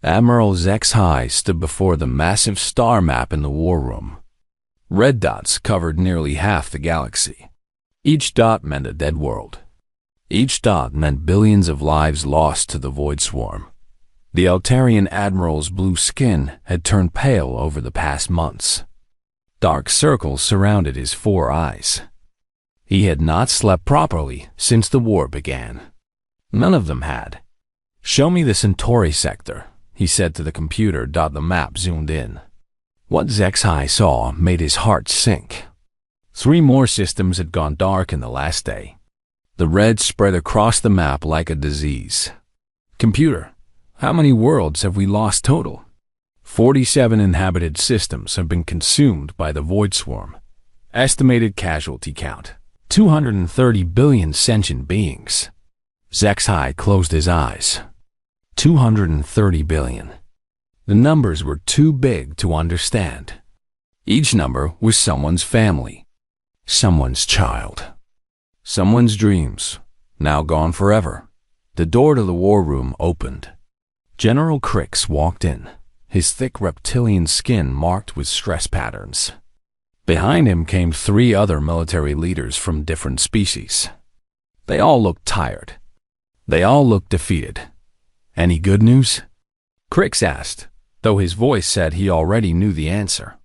Admiral HFY stood before the massive star map in the war room. Red dots covered nearly half the galaxy. Each dot meant a dead world. Each dot meant billions of lives lost to the Void Swarm. The Altarian Admiral's blue skin had turned pale over the past months. Dark circles surrounded his 4 eyes. He had not slept properly since the war began. None of them had. "Show me the Centauri sector," he said to the computer. The map zoomed in. What HFY saw made his heart sink. 3 more systems had gone dark in the last day. The red spread across the map like a disease. "Computer, how many worlds have we lost total?" 47 inhabited systems have been consumed by the Void Swarm. Estimated casualty count, 230 billion sentient beings. HFY closed his eyes. 230 billion. The numbers were too big to understand. Each number was someone's family, someone's child, someone's dreams, now gone forever. The door to the war room opened. General Crix walked in, his thick reptilian skin marked with stress patterns. Behind him came 3 other military leaders from different species. They all looked tired. They all looked defeated. "Any good news?" Crix asked, though his voice said he already knew the answer.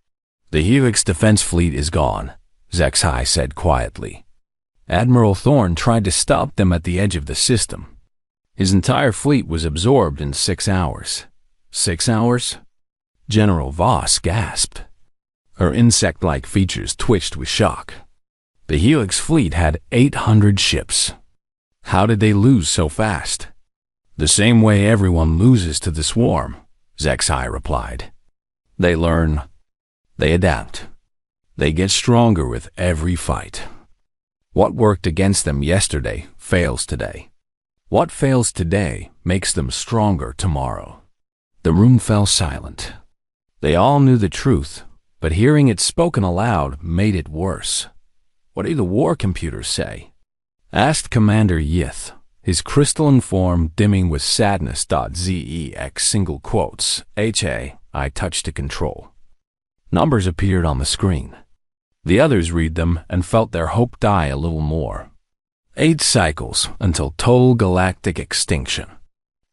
"The Helix defense fleet is gone," HFY said quietly. Admiral Thorn tried to stop them at the edge of the system. His entire fleet was absorbed in 6 hours. 6 hours? General Voss gasped. Her insect-like features twitched with shock. The Helix fleet had 800 ships. How did they lose so fast? "The same way everyone loses to the swarm," HFY replied. "They learn. They adapt. They get stronger with every fight. What worked against them yesterday fails today. What fails today makes them stronger tomorrow." The room fell silent. They all knew the truth, but hearing it spoken aloud made it worse. "What do the war computers say?" asked Commander Yith, his crystalline form dimming with sadness. ZEX single quotes, HA, touched to control. Numbers appeared on the screen. The others read them and felt their hope die a little more. 8 cycles until total galactic extinction.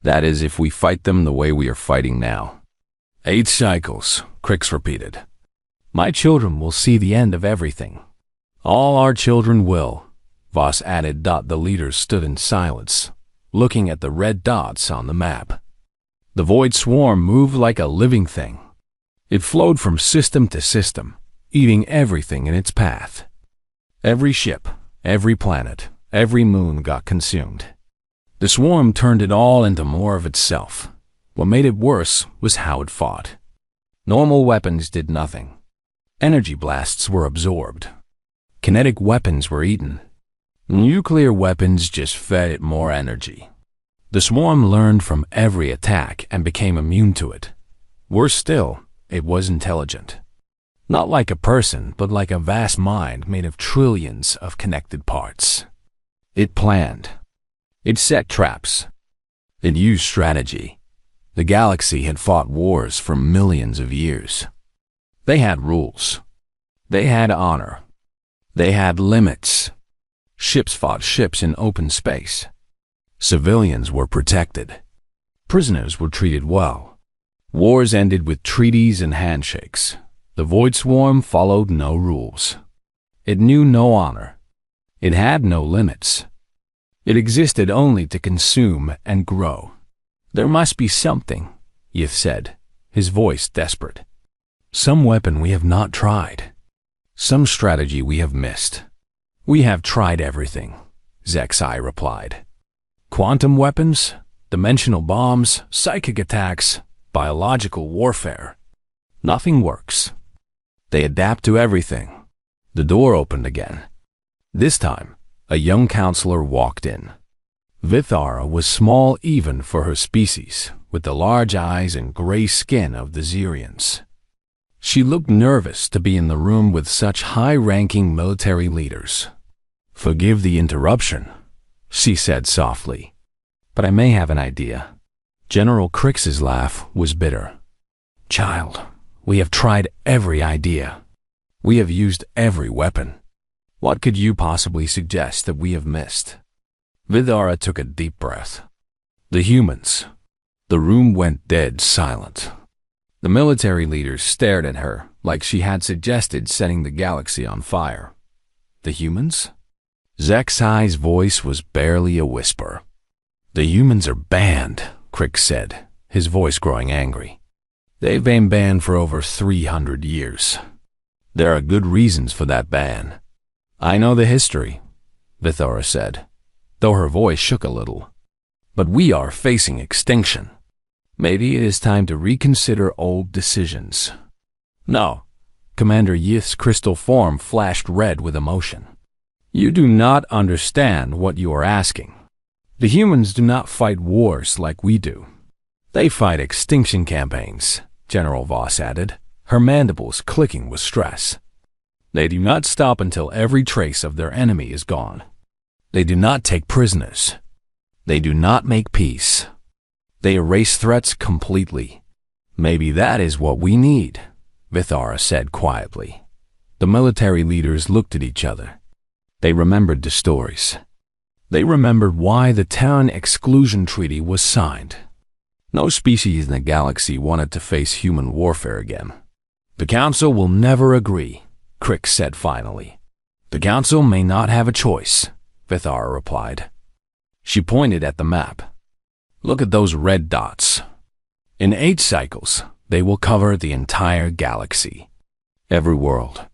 That is, if we fight them the way we are fighting now. 8 cycles, Crix repeated. "My children will see the end of everything. All our children will," Voss added. The leaders stood in silence, looking at the red dots on the map. The Void Swarm moved like a living thing. It flowed from system to system, eating everything in its path. Every ship, every planet, every moon got consumed. The swarm turned it all into more of itself. What made it worse was how it fought. Normal weapons did nothing. Energy blasts were absorbed. Kinetic weapons were eaten. Nuclear weapons just fed it more energy. The swarm learned from every attack and became immune to it. Worse still, it was intelligent. Not like a person, but like a vast mind made of trillions of connected parts. It planned. It set traps. It used strategy. The galaxy had fought wars for millions of years. They had rules. They had honor. They had limits. Ships fought ships in open space. Civilians were protected. Prisoners were treated well. Wars ended with treaties and handshakes. The Void Swarm followed no rules. It knew no honor. It had no limits. It existed only to consume and grow. "There must be something," Yith said, his voice desperate. "Some weapon we have not tried. Some strategy we have missed." "We have tried everything," HFY replied. "Quantum weapons, dimensional bombs, psychic attacks, biological warfare. Nothing works. They adapt to everything." The door opened again. This time, a young counselor walked in. Vithara was small even for her species, with the large eyes and gray skin of the Xerians. She looked nervous to be in the room with such high-ranking military leaders. "Forgive the interruption," she said softly, "but I may have an idea." General Crix's laugh was bitter. Child, we have tried every idea. We have used every weapon. What could you possibly suggest that we have missed? Vidara took a deep breath. The humans. The room went dead silent. The military leaders stared at her like she had suggested setting the galaxy on fire. The humans? Zexai's voice was barely a whisper. The humans are banned, Crix said, his voice growing angry. They've been banned for over 300 years. There are good reasons for that ban. I know the history, Vithora said, though her voice shook a little. But we are facing extinction. Maybe it is time to reconsider old decisions. No, Commander Yith's crystal form flashed red with emotion. You do not understand what you are asking. The humans do not fight wars like we do. They fight extinction campaigns, General Voss added, her mandibles clicking with stress. They do not stop until every trace of their enemy is gone. They do not take prisoners. They do not make peace. They erase threats completely. Maybe that is what we need, Vithara said quietly. The military leaders looked at each other. They remembered the stories. They remembered why the Terran Exclusion Treaty was signed. No species in the galaxy wanted to face human warfare again. The Council will never agree, Crix said finally. The Council may not have a choice, Vithara replied. She pointed at the map. Look at those red dots. In 8 cycles, they will cover the entire galaxy. Every world,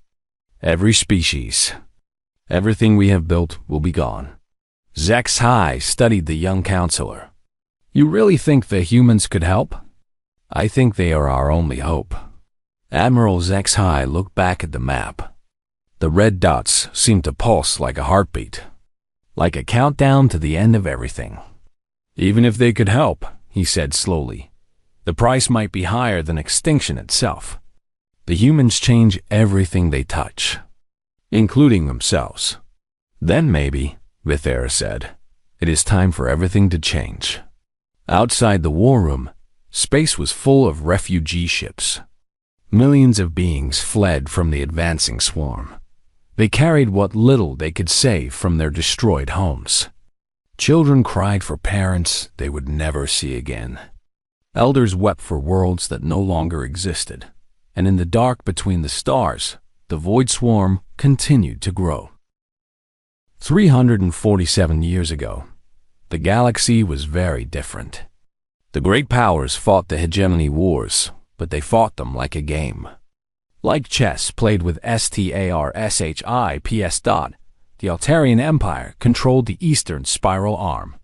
every species, everything we have built will be gone. Zexai studied the young counselor. You really think the humans could help? I think they are our only hope. Admiral Zexai looked back at the map. The red dots seemed to pulse like a heartbeat, like a countdown to the end of everything. Even if they could help, he said slowly, the price might be higher than extinction itself. The humans change everything they touch, including themselves. Then maybe, Vithera said, it is time for everything to change. Outside the war room, space was full of refugee ships. Millions of beings fled from the advancing swarm. They carried what little they could save from their destroyed homes. Children cried for parents they would never see again. Elders wept for worlds that no longer existed. And in the dark between the stars, the void swarm continued to grow. 347 years ago, the galaxy was very different. The great powers fought the hegemony wars, but they fought them like a game. Like chess played with STARSHIPS. The Altarian Empire controlled the eastern spiral arm.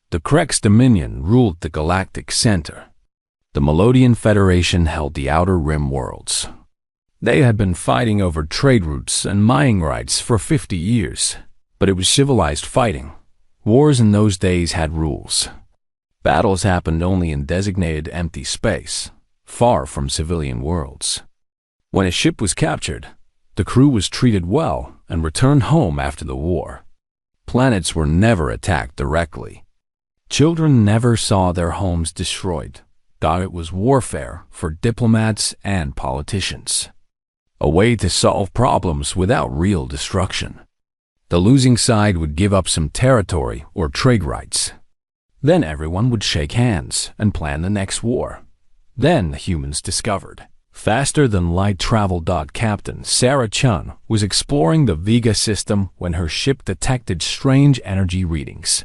The Krex Dominion ruled the Galactic Center. The Melodian Federation held the Outer Rim worlds. They had been fighting over trade routes and mining rights for 50 years, but it was civilized fighting. Wars in those days had rules. Battles happened only in designated empty space, far from civilian worlds. When a ship was captured, the crew was treated well and returned home after the war. Planets were never attacked directly. Children never saw their homes destroyed, though it was warfare for diplomats and politicians. A way to solve problems without real destruction. The losing side would give up some territory or trade rights. Then everyone would shake hands and plan the next war. Then the humans discovered. Faster-than-light travel. Captain Sarah Chun was exploring the Vega system when her ship detected strange energy readings.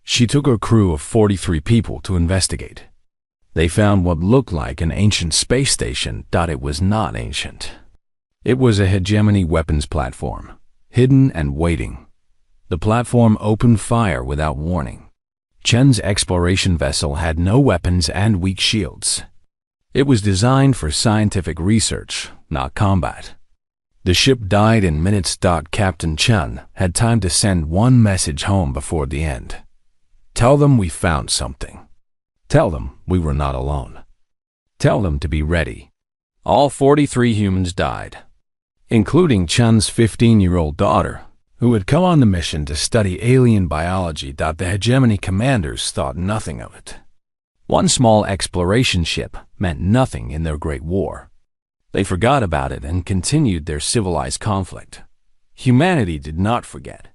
She took her crew of 43 people to investigate. They found what looked like an ancient space station. It was not ancient. It was a hegemony weapons platform, hidden and waiting. The platform opened fire without warning. Chun's exploration vessel had no weapons and weak shields. It was designed for scientific research, not combat. The ship died in minutes. Captain Chun had time to send one message home before the end. Tell them we found something. Tell them we were not alone. Tell them to be ready. All 43 humans died, including Chun's 15-year-old daughter, who had come on the mission to study alien biology. The hegemony commanders thought nothing of it. One small exploration ship meant nothing in their Great War. They forgot about it and continued their civilized conflict. Humanity did not forget.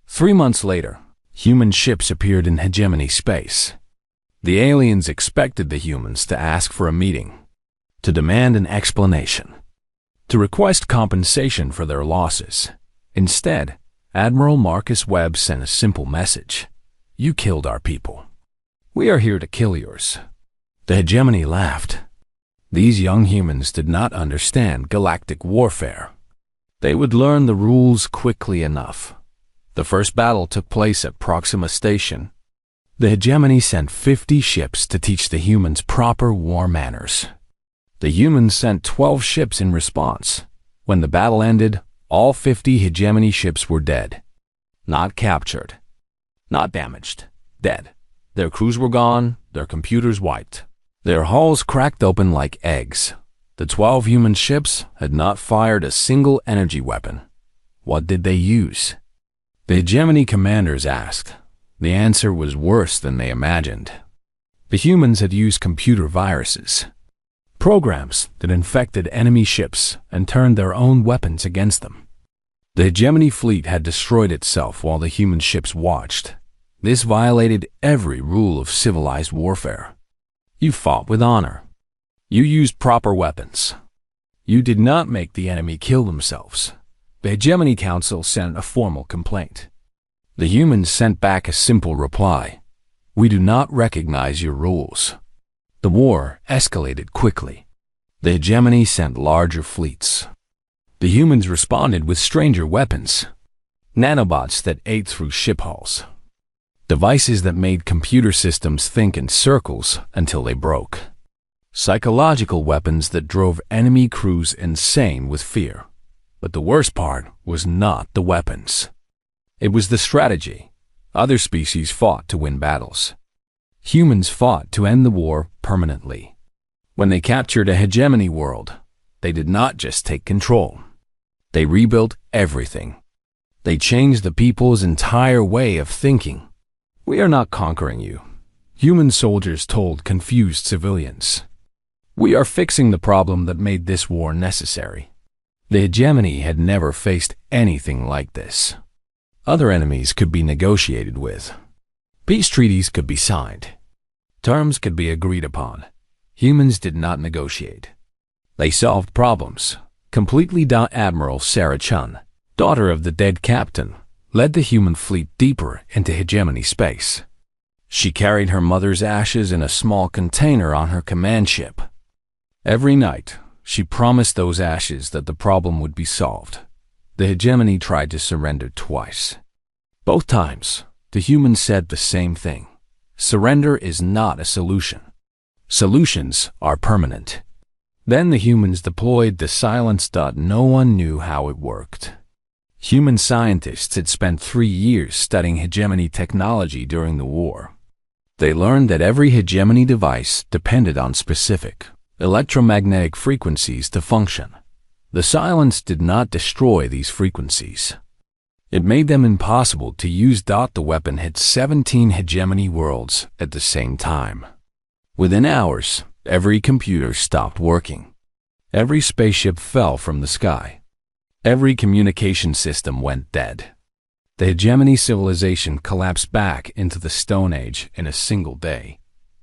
3 months later, human ships appeared in hegemony space. The aliens expected the humans to ask for a meeting, to demand an explanation, to request compensation for their losses. Instead, Admiral Marcus Webb sent a simple message. You killed our people. We are here to kill yours. The hegemony laughed. These young humans did not understand galactic warfare. They would learn the rules quickly enough. The first battle took place at Proxima Station. The hegemony sent 50 ships to teach the humans proper war manners. The humans sent 12 ships in response. When the battle ended, all 50 hegemony ships were dead. Not captured. Not damaged. Dead. Their crews were gone, their computers wiped. Their hulls cracked open like eggs. The 12 human ships had not fired a single energy weapon. What did they use? The hegemony commanders asked. The answer was worse than they imagined. The humans had used computer viruses, programs that infected enemy ships and turned their own weapons against them. The hegemony fleet had destroyed itself while the human ships watched. This violated every rule of civilized warfare. You fought with honor. You used proper weapons. You did not make the enemy kill themselves. The Hegemony Council sent a formal complaint. The humans sent back a simple reply. We do not recognize your rules. The war escalated quickly. The hegemony sent larger fleets. The humans responded with stranger weapons. Nanobots that ate through ship hulls. Devices that made computer systems think in circles until they broke. Psychological weapons that drove enemy crews insane with fear. But the worst part was not the weapons. It was the strategy. Other species fought to win battles. Humans fought to end the war permanently. When they captured a hegemony world, they did not just take control. They rebuilt everything. They changed the people's entire way of thinking. We are not conquering you, human soldiers told confused civilians. We are fixing the problem that made this war necessary. The hegemony had never faced anything like this. Other enemies could be negotiated with. Peace treaties could be signed. Terms could be agreed upon. Humans did not negotiate. They solved problems. Completely. Admiral Sarah Chun, daughter of the dead captain, led the human fleet deeper into hegemony space. She carried her mother's ashes in a small container on her command ship. Every night, she promised those ashes that the problem would be solved. The hegemony tried to surrender twice. Both times, the humans said the same thing. Surrender is not a solution. Solutions are permanent. Then the humans deployed the silence. No one knew how it worked. Human scientists had spent 3 years studying hegemony technology during the war. They learned that every hegemony device depended on specific electromagnetic frequencies to function. The silence did not destroy these frequencies. It made them impossible to use. The weapon hit 17 hegemony worlds at the same time. Within hours, every computer stopped working. Every spaceship fell from the sky. Every communication system went dead. The hegemony civilization collapsed back into the Stone Age in a single day.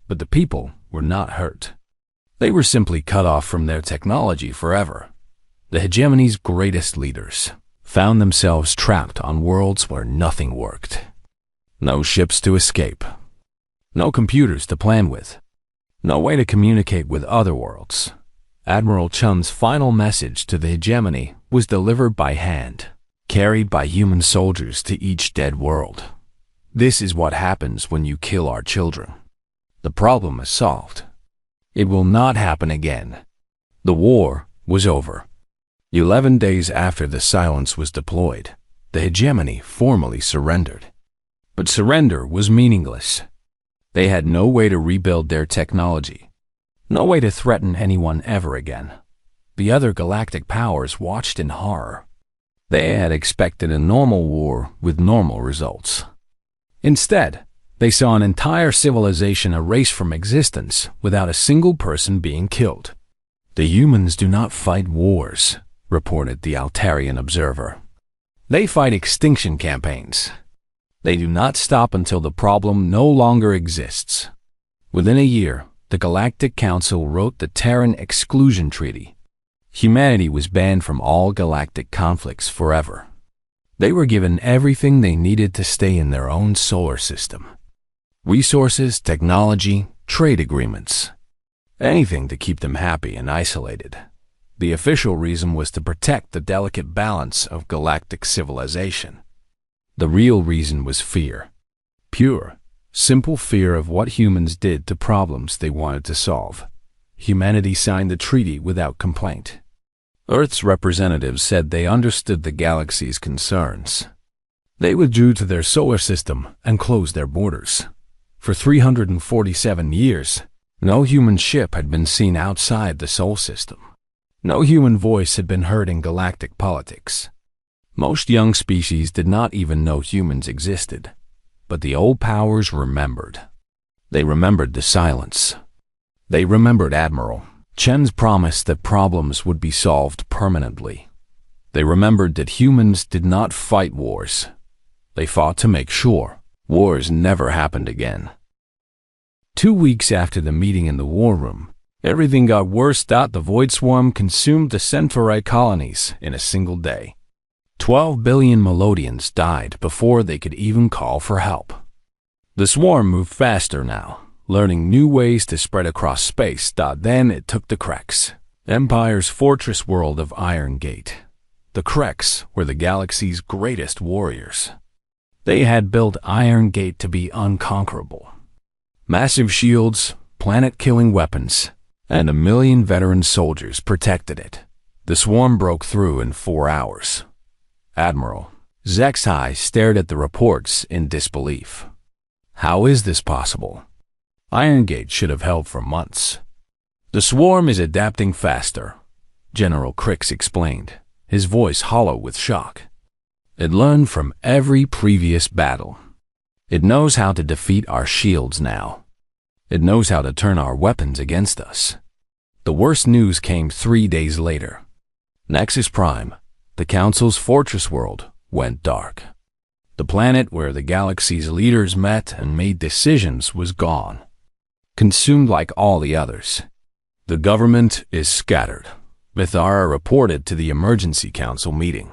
But the people were not hurt. They were simply cut off from their technology forever. The hegemony's greatest leaders found themselves trapped on worlds where nothing worked. No ships to escape. No computers to plan with. No way to communicate with other worlds. Admiral Chun's final message to the hegemony was delivered by hand, carried by human soldiers to each dead world. This is what happens when you kill our children. The problem is solved. It will not happen again. The war was over. 11 days after the silence was deployed, the hegemony formally surrendered. But surrender was meaningless. They had no way to rebuild their technology. No way to threaten anyone ever again. The other galactic powers watched in horror. They had expected a normal war with normal results. Instead, They saw an entire civilization erased from existence without a single person being killed. "The humans do not fight wars," reported the Altarian observer. "They fight extinction campaigns. They do not stop until the problem no longer exists." Within a year, the Galactic Council wrote the Terran Exclusion Treaty. Humanity was banned from all galactic conflicts forever. They were given everything they needed to stay in their own solar system. Resources, technology, trade agreements. Anything to keep them happy and isolated. The official reason was to protect the delicate balance of galactic civilization. The real reason was fear. Pure, simple fear of what humans did to problems they wanted to solve. Humanity signed the treaty without complaint. Earth's representatives said they understood the galaxy's concerns. They withdrew to their solar system and closed their borders. For 347 years, no human ship had been seen outside the Sol system. No human voice had been heard in galactic politics. Most young species did not even know humans existed, but the old powers remembered. They remembered the silence. They remembered Admiral Chen's promise that problems would be solved permanently. They remembered that humans did not fight wars. They fought to make sure wars never happened again. 2 weeks after the meeting in the war room, everything got worse. The Void Swarm consumed the Centauri colonies in a single day. 12 billion Melodians died before they could even call for help. The swarm moved faster now, learning new ways to spread across space. Then it took the Kreks, Empire's fortress world of Iron Gate. The Kreks were the galaxy's greatest warriors. They had built Iron Gate to be unconquerable. Massive shields, planet-killing weapons, and 1 million veteran soldiers protected it. The swarm broke through in 4 hours. Admiral HFY stared at the reports in disbelief. How is this possible? Iron Gate should have held for months. The swarm is adapting faster, General Krix explained, his voice hollow with shock. It learned from every previous battle. It knows how to defeat our shields now. It knows how to turn our weapons against us. The worst news came 3 days later. Nexus Prime, the Council's fortress world, went dark. The planet where the galaxy's leaders met and made decisions was gone, consumed like all the others. The government is scattered, Vithara reported to the Emergency Council meeting.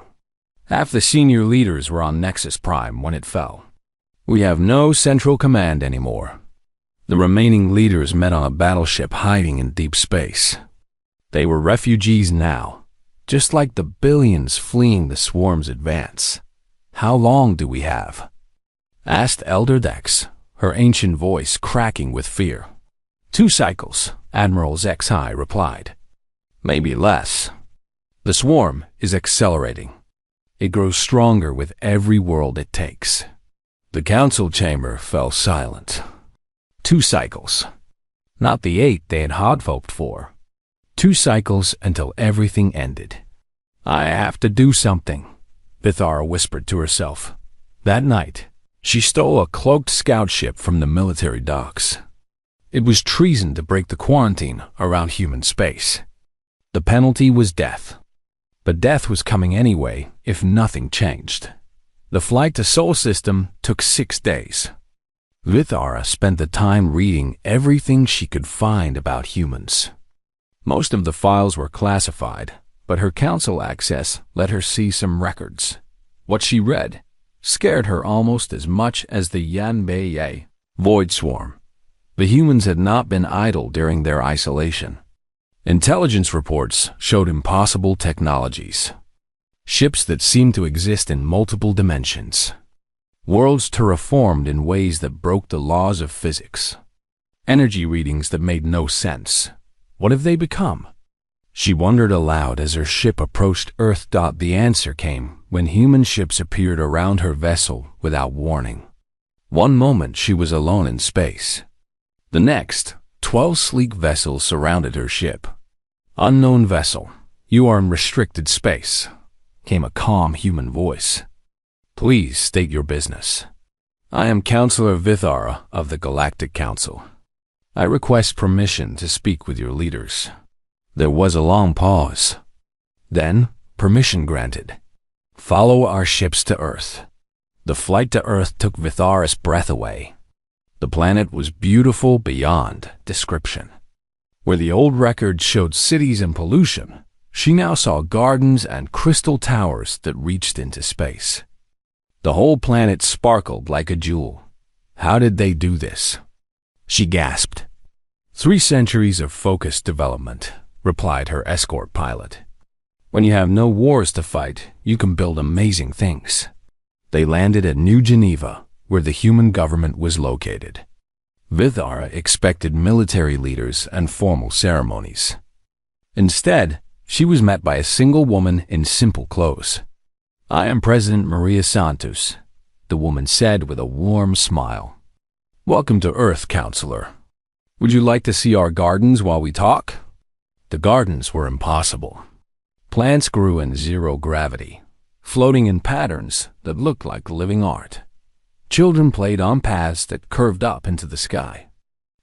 Half the senior leaders were on Nexus Prime when it fell. We have no central command anymore. The remaining leaders met on a battleship hiding in deep space. They were refugees now, just like the billions fleeing the swarm's advance. How long do we have? Asked Elder Dex, her ancient voice cracking with fear. 2 cycles, Admiral HFY replied. Maybe less. The swarm is accelerating. It grows stronger with every world it takes. The council chamber fell silent. 2 cycles. Not the 8 they had hoped for. 2 cycles until everything ended. I have to do something, Vithara whispered to herself. That night, she stole a cloaked scout ship from the military docks. It was treason to break the quarantine around human space. The penalty was death. But death was coming anyway if nothing changed. The flight to Sol System took 6 days. Vithara spent the time reading everything she could find about humans. Most of the files were classified, but her council access let her see some records. What she read scared her almost as much as the Yanbei Void Swarm. The humans had not been idle during their isolation. Intelligence reports showed impossible technologies. Ships that seemed to exist in multiple dimensions. Worlds terraformed in ways that broke the laws of physics. Energy readings that made no sense. What have they become? She wondered aloud as her ship approached Earth. The answer came when human ships appeared around her vessel without warning. One moment she was alone in space. The next, 12 sleek vessels surrounded her ship. Unknown vessel, you are in restricted space, came a calm human voice. Please state your business. I am Counselor Vithara of the Galactic Council. I request permission to speak with your leaders. There was a long pause. Then, permission granted. Follow our ships to Earth. The flight to Earth took Vithara's breath away. The planet was beautiful beyond description. Where the old records showed cities and pollution, she now saw gardens and crystal towers that reached into space. The whole planet sparkled like a jewel. How did they do this? She gasped. 3 centuries of focused development, replied her escort pilot. When you have no wars to fight, you can build amazing things. They landed at New Geneva, where the human government was located. Vithara expected military leaders and formal ceremonies. Instead, she was met by a single woman in simple clothes. I am President Maria Santos, the woman said with a warm smile. Welcome to Earth, Counselor. Would you like to see our gardens while we talk? The gardens were impossible. Plants grew in zero gravity, floating in patterns that looked like living art. Children played on paths that curved up into the sky,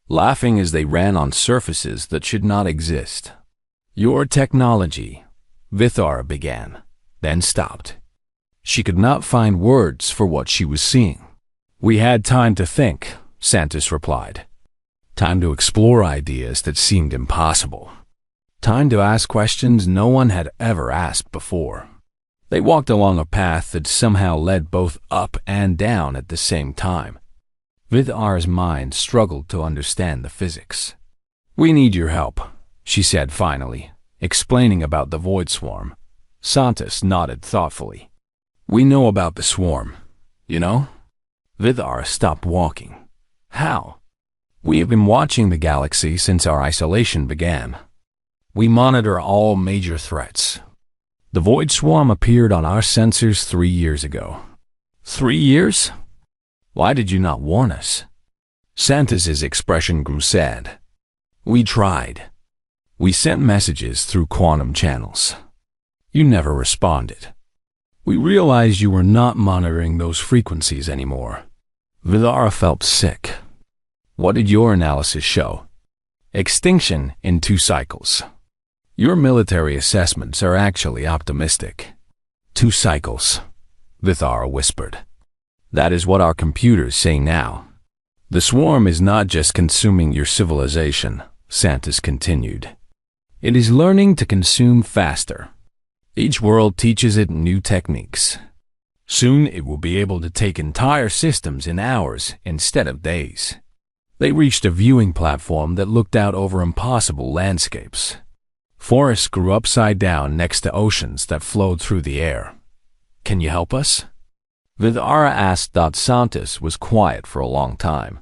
laughing as they ran on surfaces that should not exist. Your technology, Vithara began, then stopped. She could not find words for what she was seeing. We had time to think, Santos replied. Time to explore ideas that seemed impossible. Time to ask questions no one had ever asked before. They walked along a path that somehow led both up and down at the same time. Vithara's mind struggled to understand the physics. We need your help, she said finally, explaining about the void swarm. Santos nodded thoughtfully. We know about the swarm, you know? Vithara stopped walking. How? We have been watching the galaxy since our isolation began. We monitor all major threats. The void swarm appeared on our sensors 3 years ago. 3 years? Why did you not warn us? Santos's expression grew sad. We tried. We sent messages through quantum channels. You never responded. We realized you were not monitoring those frequencies anymore. Vithara felt sick. What did your analysis show? Extinction in 2 cycles. Your military assessments are actually optimistic. 2 cycles, Vithara whispered. That is what our computers say now. The swarm is not just consuming your civilization, Santos continued. It is learning to consume faster. Each world teaches it new techniques. Soon it will be able to take entire systems in hours instead of days. They reached a viewing platform that looked out over impossible landscapes. Forests grew upside down next to oceans that flowed through the air. Can you help us? Vithara asked. Santos was quiet for a long time.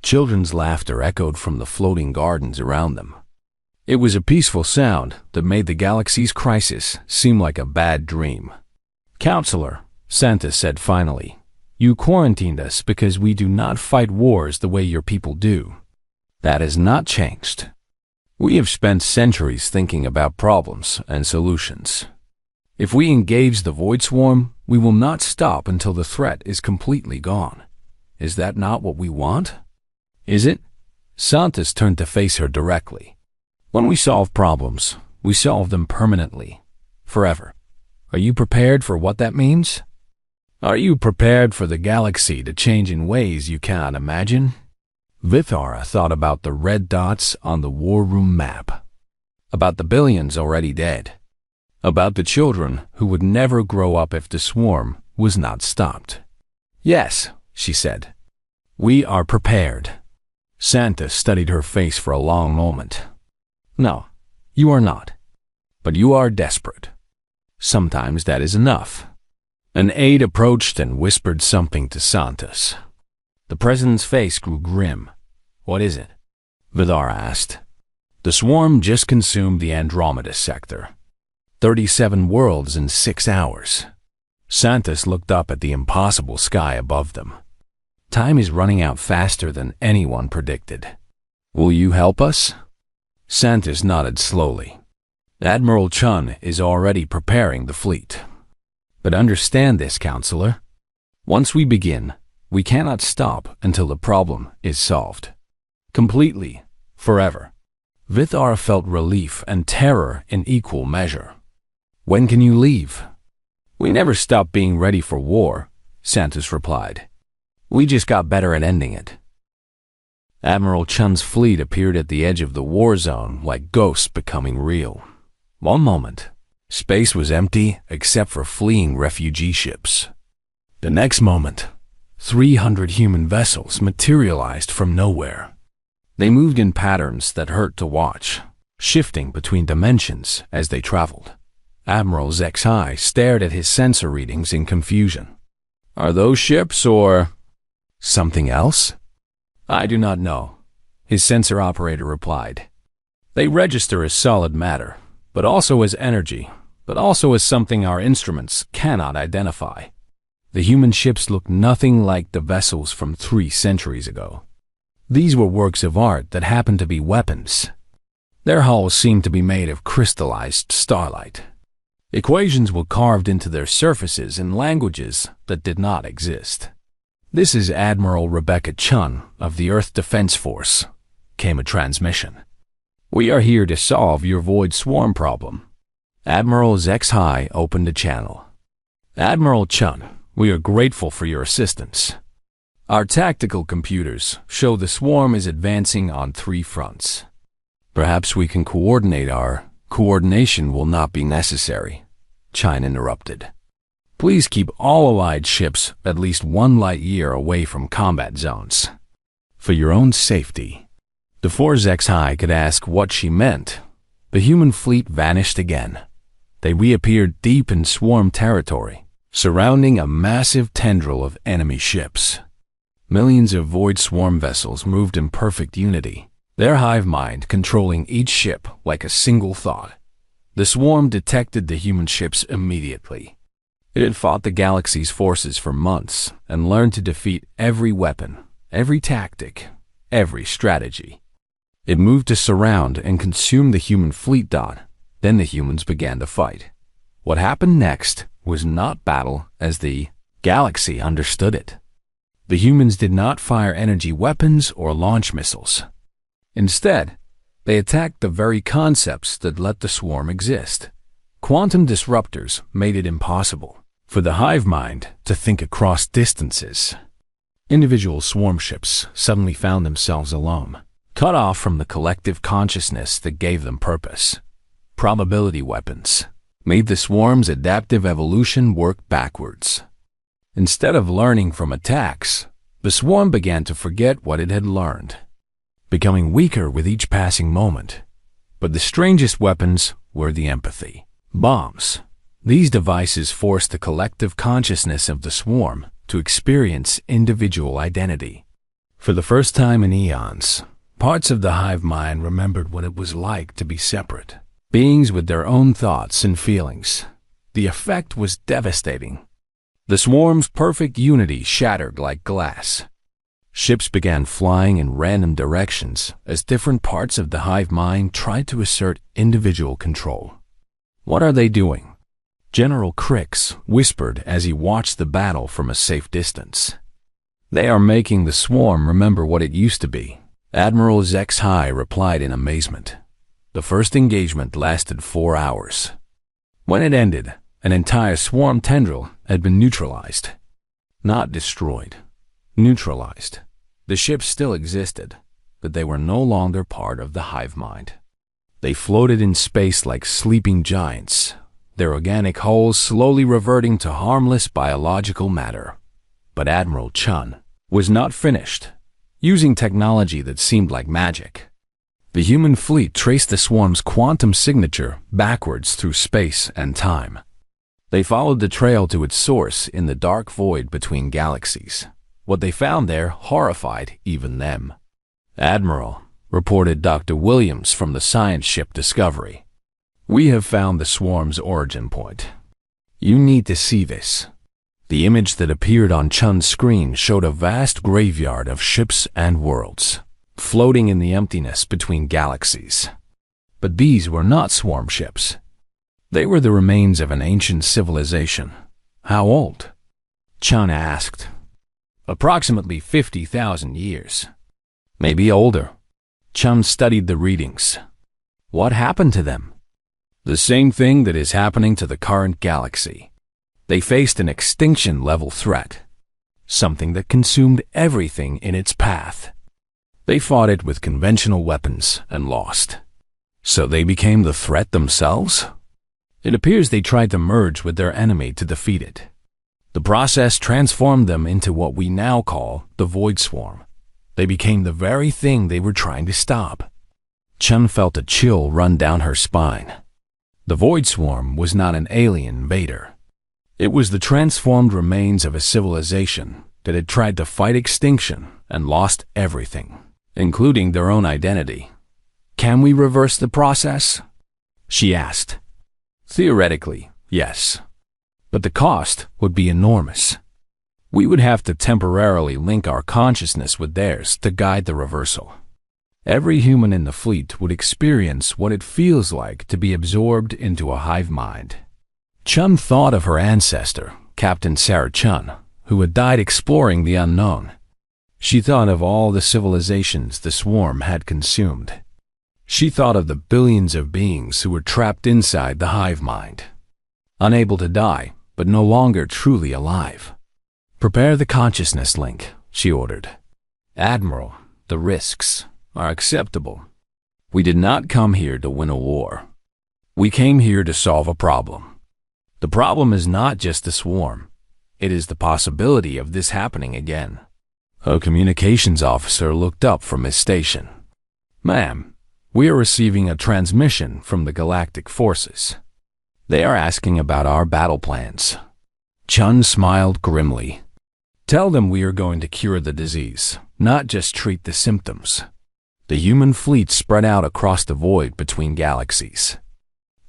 Children's laughter echoed from the floating gardens around them. It was a peaceful sound that made the galaxy's crisis seem like a bad dream. Counselor, Santos said finally, you quarantined us because we do not fight wars the way your people do. That has not changed. We have spent centuries thinking about problems and solutions. If we engage the void swarm, we will not stop until the threat is completely gone. Is that not what we want? Is it? Santos turned to face her directly. When we solve problems, we solve them permanently, forever. Are you prepared for what that means? Are you prepared for the galaxy to change in ways you cannot imagine? Vithara thought about the red dots on the war room map, about the billions already dead, about the children who would never grow up if the swarm was not stopped. Yes, she said. We are prepared. Santos studied her face for a long moment. No, you are not. But you are desperate. Sometimes that is enough. An aide approached and whispered something to Santos. The president's face grew grim. What is it? Vithara asked. The swarm just consumed the Andromeda sector. 37 worlds in 6 hours. Santos looked up at the impossible sky above them. Time is running out faster than anyone predicted. Will you help us? Santos nodded slowly. Admiral Chun is already preparing the fleet. But understand this, Counselor. Once we begin, We cannot stop until the problem is solved. Completely, forever. Vithar felt relief and terror in equal measure. When can you leave? We never stopped being ready for war, Santos replied. We just got better at ending it. Admiral Chun's fleet appeared at the edge of the war zone like ghosts becoming real. One moment, space was empty except for fleeing refugee ships. The next moment, 300 human vessels materialized from nowhere. They moved in patterns that hurt to watch, shifting between dimensions as they traveled. Admiral HFY stared at his sensor readings in confusion. Are those ships or something else? I do not know, his sensor operator replied. They register as solid matter, but also as energy, but also as something our instruments cannot identify. The human ships look nothing like the vessels from 3 centuries ago. These were works of art that happened to be weapons. Their hulls seemed to be made of crystallized starlight. Equations were carved into their surfaces in languages that did not exist. This is Admiral Rebecca Chun of the Earth Defense Force, came a transmission. We are here to solve your void swarm problem. Admiral HFY opened the channel. Admiral Chun, we are grateful for your assistance. Our tactical computers show the swarm is advancing on 3 fronts. Perhaps we can coordinate our coordination will not be necessary, Chun interrupted. Please keep all Allied ships at least 1 light year away from combat zones. For your own safety. Before HFY could ask what she meant, the human fleet vanished again. They reappeared deep in swarm territory, surrounding a massive tendril of enemy ships. Millions of void swarm vessels moved in perfect unity, their hive mind controlling each ship like a single thought. The swarm detected the human ships immediately. It had fought the galaxy's forces for months and learned to defeat every weapon, every tactic, every strategy. It moved to surround and consume the human fleet. Then the humans began to fight. What happened next was not battle as the galaxy understood it. The humans did not fire energy weapons or launch missiles. Instead, they attacked the very concepts that let the swarm exist. Quantum disruptors made it impossible for the hive mind to think across distances. Individual swarm ships suddenly found themselves alone, cut off from the collective consciousness that gave them purpose. Probability weapons made the swarm's adaptive evolution work backwards. Instead of learning from attacks, the swarm began to forget what it had learned, becoming weaker with each passing moment. But the strangest weapons were the empathy. Bombs. These devices forced the collective consciousness of the swarm to experience individual identity. For the first time in eons, parts of the hive mind remembered what it was like to be separate, beings with their own thoughts and feelings. The effect was devastating. The swarm's perfect unity shattered like glass. Ships began flying in random directions as different parts of the hive mind tried to assert individual control. What are they doing? General Crix whispered as he watched the battle from a safe distance. They are making the swarm remember what it used to be, Admiral HFY replied in amazement. The first engagement lasted 4 hours. When it ended, an entire swarm tendril had been neutralized. Not destroyed, neutralized. The ships still existed, but they were no longer part of the hive mind. They floated in space like sleeping giants, their organic hulls slowly reverting to harmless biological matter. But Admiral Chun was not finished, using technology that seemed like magic. The human fleet traced the swarm's quantum signature backwards through space and time. They followed the trail to its source in the dark void between galaxies. What they found there horrified even them. Admiral, reported Dr. Williams from the science ship Discovery, we have found the swarm's origin point. You need to see this. The image that appeared on Chun's screen showed a vast graveyard of ships and worlds, floating in the emptiness between galaxies. But these were not swarm ships. They were the remains of an ancient civilization. How old? Chun asked. approximately 50,000 years. Maybe older. Chun studied the readings. What happened to them? The same thing that is happening to the current galaxy. They faced an extinction-level threat, something that consumed everything in its path. They fought it with conventional weapons and lost. So they became the threat themselves? It appears they tried to merge with their enemy to defeat it. The process transformed them into what we now call the Void Swarm. They became the very thing they were trying to stop. Chun felt a chill run down her spine. The Void Swarm was not an alien invader. It was the transformed remains of a civilization that had tried to fight extinction and lost everything, including their own identity. Can we reverse the process? She asked. Theoretically, yes. But the cost would be enormous. We would have to temporarily link our consciousness with theirs to guide the reversal. Every human in the fleet would experience what it feels like to be absorbed into a hive mind. Chun thought of her ancestor, Captain Sarah Chun, who had died exploring the unknown. She thought of all the civilizations the swarm had consumed. She thought of the billions of beings who were trapped inside the hive mind, unable to die, but no longer truly alive. Prepare the consciousness link, she ordered. Admiral, the risks are acceptable. We did not come here to win a war. We came here to solve a problem. The problem is not just the swarm. It is the possibility of this happening again. A communications officer looked up from his station. Ma'am, we are receiving a transmission from the Galactic forces. They are asking about our battle plans. Chun smiled grimly. Tell them we are going to cure the disease, not just treat the symptoms. The human fleet spread out across the void between galaxies.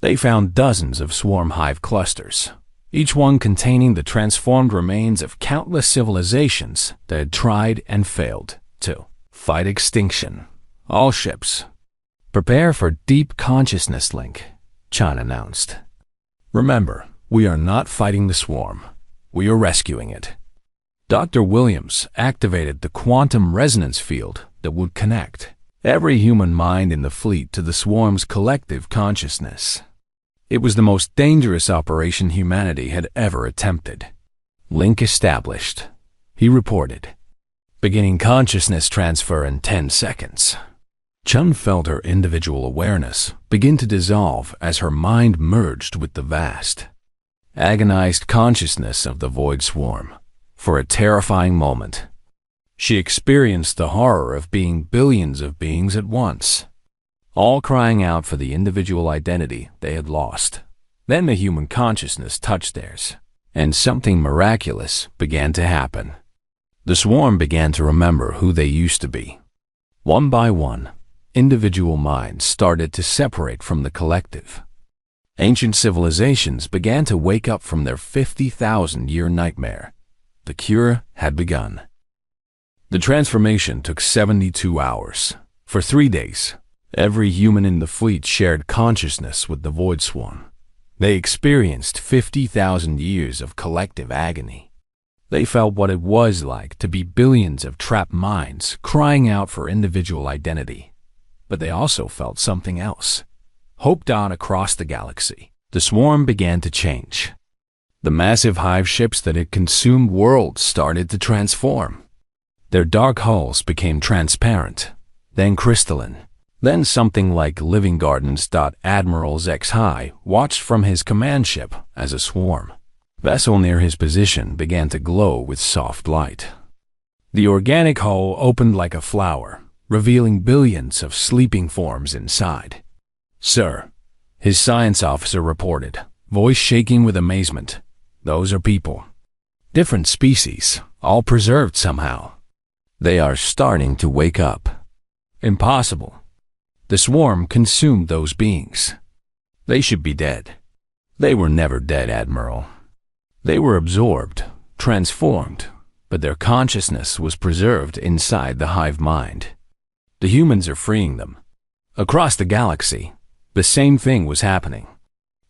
They found dozens of swarm hive clusters, each one containing the transformed remains of countless civilizations that had tried and failed to fight extinction. All ships, prepare for deep consciousness link, Chun announced. Remember, we are not fighting the swarm. We are rescuing it. Dr. Williams activated the quantum resonance field that would connect every human mind in the fleet to the swarm's collective consciousness. It was the most dangerous operation humanity had ever attempted. Link established, he reported. Beginning consciousness transfer in 10 seconds. Chun felt her individual awareness begin to dissolve as her mind merged with the vast, agonized consciousness of the Void Swarm. For a terrifying moment, she experienced the horror of being billions of beings at once, all crying out for the individual identity they had lost. Then the human consciousness touched theirs, and something miraculous began to happen. The swarm began to remember who they used to be. One by one, individual minds started to separate from the collective. Ancient civilizations began to wake up from their 50,000-year nightmare. The cure had begun. The transformation took 72 hours. For 3 days, every human in the fleet shared consciousness with the Void Swarm. They experienced 50,000 years of collective agony. They felt what it was like to be billions of trapped minds crying out for individual identity. But they also felt something else. Hoped on across the galaxy, the swarm began to change. The massive hive ships that had consumed worlds started to transform. Their dark hulls became transparent, then crystalline, then something like living gardens. Admiral HFY watched from his command ship as a swarm vessel near his position began to glow with soft light. The organic hull opened like a flower, revealing billions of sleeping forms inside. Sir, his science officer reported, voice shaking with amazement. Those are people. Different species, all preserved somehow. They are starting to wake up. Impossible. The swarm consumed those beings. They should be dead. They were never dead, Admiral. They were absorbed, transformed, but their consciousness was preserved inside the hive mind. The humans are freeing them. Across the galaxy, the same thing was happening.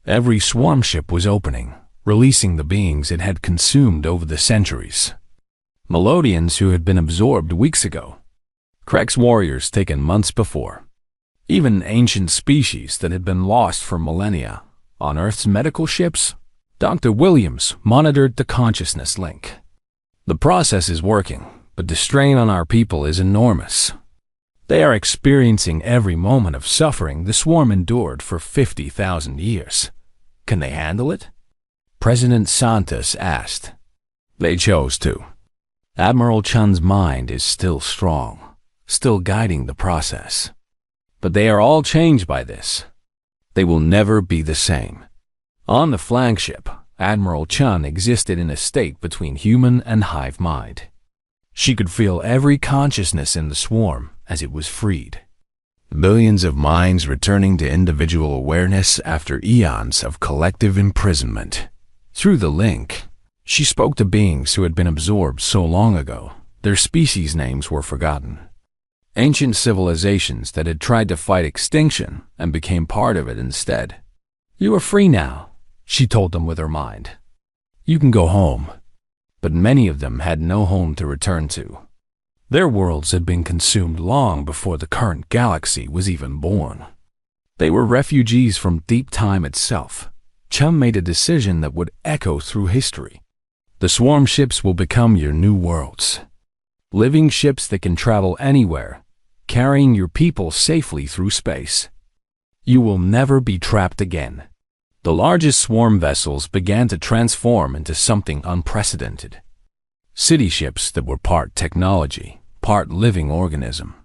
Every swarm ship was opening, releasing the beings it had consumed over the centuries. Melodians who had been absorbed weeks ago. Krek's warriors taken months before. Even ancient species that had been lost for millennia. On Earth's medical ships, Dr. Williams monitored the consciousness link. The process is working, but the strain on our people is enormous. They are experiencing every moment of suffering the swarm endured for 50,000 years. Can they handle it? President Santos asked. They chose to. Admiral Chun's mind is still strong, still guiding the process. But they are all changed by this. They will never be the same. On the flagship, Admiral Chun existed in a state between human and hive mind. She could feel every consciousness in the swarm as it was freed. Billions of minds returning to individual awareness after eons of collective imprisonment. Through the link, she spoke to beings who had been absorbed so long ago, their species names were forgotten. Ancient civilizations that had tried to fight extinction and became part of it instead. You are free now, she told them with her mind. You can go home. But many of them had no home to return to. Their worlds had been consumed long before the current galaxy was even born. They were refugees from deep time itself. Chum made a decision that would echo through history. The swarm ships will become your new worlds. Living ships that can travel anywhere, carrying your people safely through space. You will never be trapped again. The largest swarm vessels began to transform into something unprecedented. City ships that were part technology, part living organism.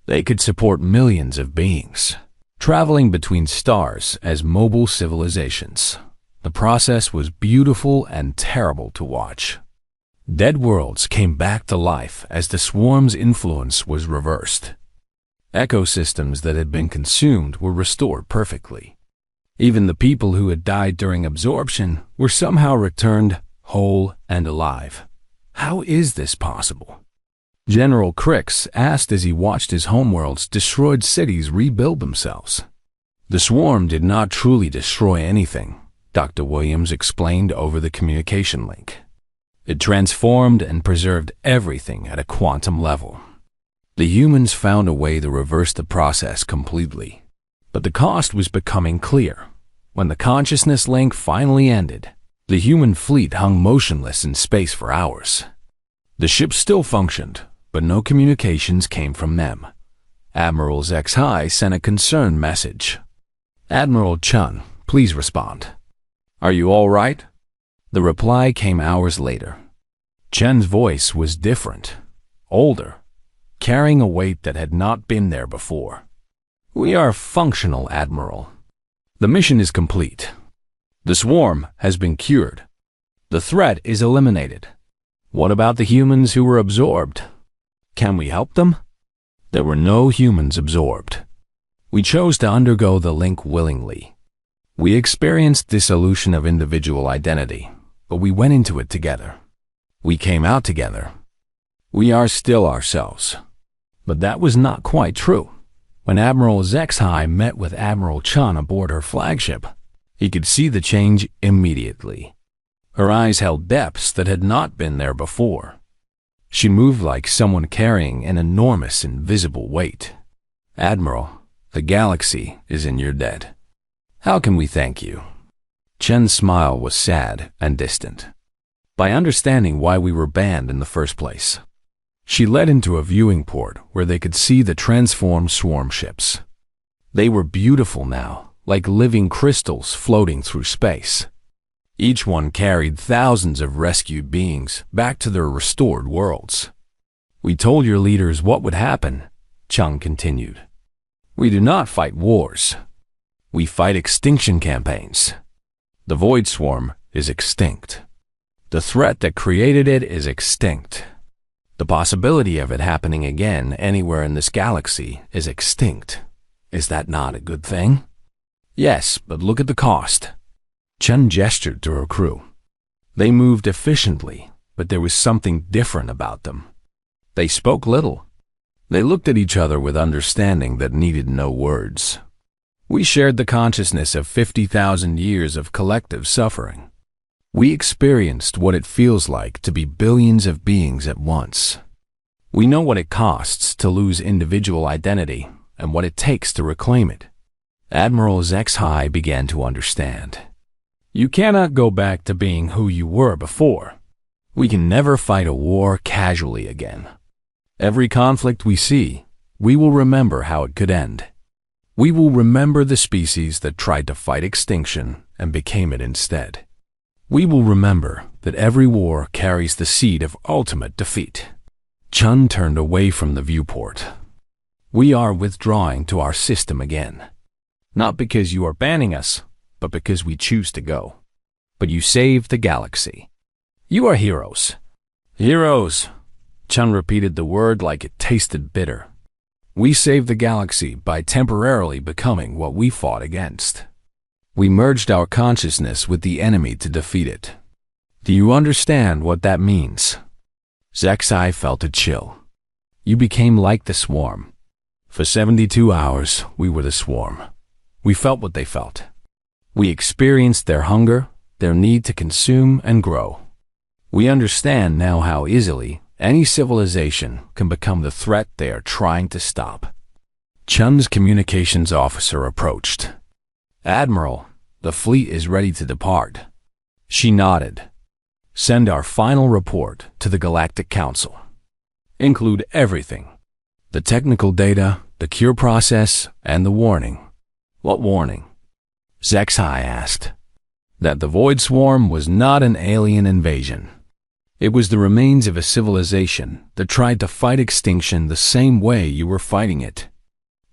They could support millions of beings, traveling between stars as mobile civilizations. The process was beautiful and terrible to watch. Dead worlds came back to life as the swarm's influence was reversed. Ecosystems that had been consumed were restored perfectly. Even the people who had died during absorption were somehow returned whole and alive. How is this possible? General Crix asked as he watched his homeworld's destroyed cities rebuild themselves. The swarm did not truly destroy anything, Dr. Williams explained over the communication link. It transformed and preserved everything at a quantum level. The humans found a way to reverse the process completely. But the cost was becoming clear. When the consciousness link finally ended, the human fleet hung motionless in space for hours. The ships still functioned, but no communications came from them. Admiral HFY sent a concerned message. Admiral Chun, please respond. Are you all right? The reply came hours later. Chun's voice was different, older, carrying a weight that had not been there before. We are functional, Admiral. The mission is complete. The swarm has been cured. The threat is eliminated. What about the humans who were absorbed? Can we help them? There were no humans absorbed. We chose to undergo the link willingly. We experienced dissolution of individual identity, but we went into it together. We came out together. We are still ourselves. But that was not quite true. When Admiral HFY met with Admiral Chun aboard her flagship, he could see the change immediately. Her eyes held depths that had not been there before. She moved like someone carrying an enormous invisible weight. Admiral, the galaxy is in your debt. How can we thank you? Chen's smile was sad and distant. By understanding why we were banned in the first place. She led into a viewing port where they could see the transformed swarm ships. They were beautiful now, like living crystals floating through space. Each one carried thousands of rescued beings back to their restored worlds. We told your leaders what would happen, Chung continued. We do not fight wars. We fight extinction campaigns. The Void Swarm is extinct. The threat that created it is extinct. The possibility of it happening again anywhere in this galaxy is extinct. Is that not a good thing? Yes, but look at the cost. Chen gestured to her crew. They moved efficiently, but there was something different about them. They spoke little. They looked at each other with understanding that needed no words. We shared the consciousness of 50,000 years of collective suffering. We experienced what it feels like to be billions of beings at once. We know what it costs to lose individual identity and what it takes to reclaim it. Admiral HFY began to understand. You cannot go back to being who you were before. We can never fight a war casually again. Every conflict we see, we will remember how it could end. We will remember the species that tried to fight extinction and became it instead. We will remember that every war carries the seed of ultimate defeat. Chun turned away from the viewport. We are withdrawing to our system again. Not because you are banning us, but because we choose to go. But you saved the galaxy. You are heroes. Heroes. Chun repeated the word like it tasted bitter. We saved the galaxy by temporarily becoming what we fought against. We merged our consciousness with the enemy to defeat it. Do you understand what that means? HFY felt a chill. You became like the swarm. For 72 hours, we were the swarm. We felt what they felt. We experienced their hunger, their need to consume and grow. We understand now how easily any civilization can become the threat they are trying to stop. Chun's communications officer approached. Admiral, the fleet is ready to depart. She nodded. Send our final report to the Galactic Council. Include everything. The technical data, the cure process, and the warning. What warning? HFY asked. That the Void Swarm was not an alien invasion. It was the remains of a civilization that tried to fight extinction the same way you were fighting it.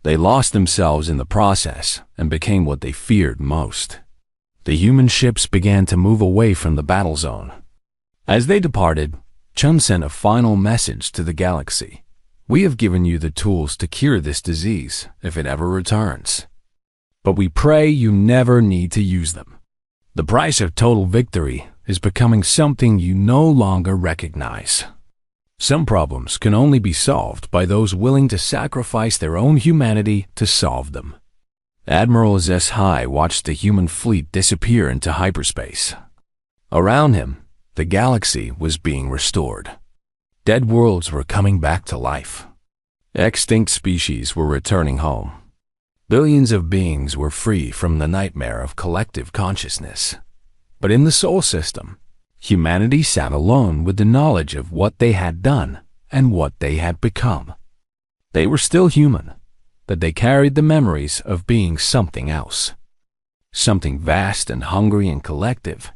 They lost themselves in the process and became what they feared most. The human ships began to move away from the battle zone. As they departed, Chun sent a final message to the galaxy. We have given you the tools to cure this disease if it ever returns. But we pray you never need to use them. The price of total victory is becoming something you no longer recognize. Some problems can only be solved by those willing to sacrifice their own humanity to solve them. Admiral HFY watched the human fleet disappear into hyperspace. Around him, the galaxy was being restored. Dead worlds were coming back to life. Extinct species were returning home. Billions of beings were free from the nightmare of collective consciousness. But in the Sol system, humanity sat alone with the knowledge of what they had done and what they had become. They were still human, but they carried the memories of being something else. Something vast and hungry and collective.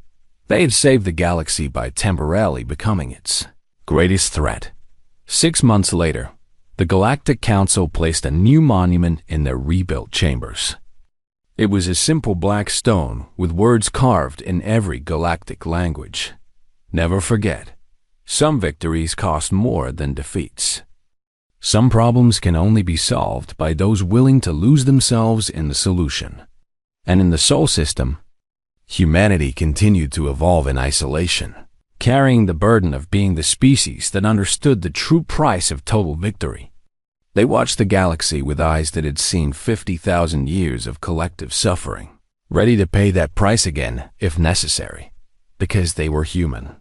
They had saved the galaxy by temporarily becoming its greatest threat. 6 months later, the Galactic Council placed a new monument in their rebuilt chambers. It was a simple black stone with words carved in every galactic language. Never forget, some victories cost more than defeats. Some problems can only be solved by those willing to lose themselves in the solution. And in the Sol system, humanity continued to evolve in isolation, carrying the burden of being the species that understood the true price of total victory. They watched the galaxy with eyes that had seen 50,000 years of collective suffering, ready to pay that price again if necessary, because they were human.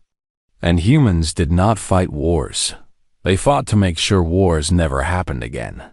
And humans did not fight wars. They fought to make sure wars never happened again.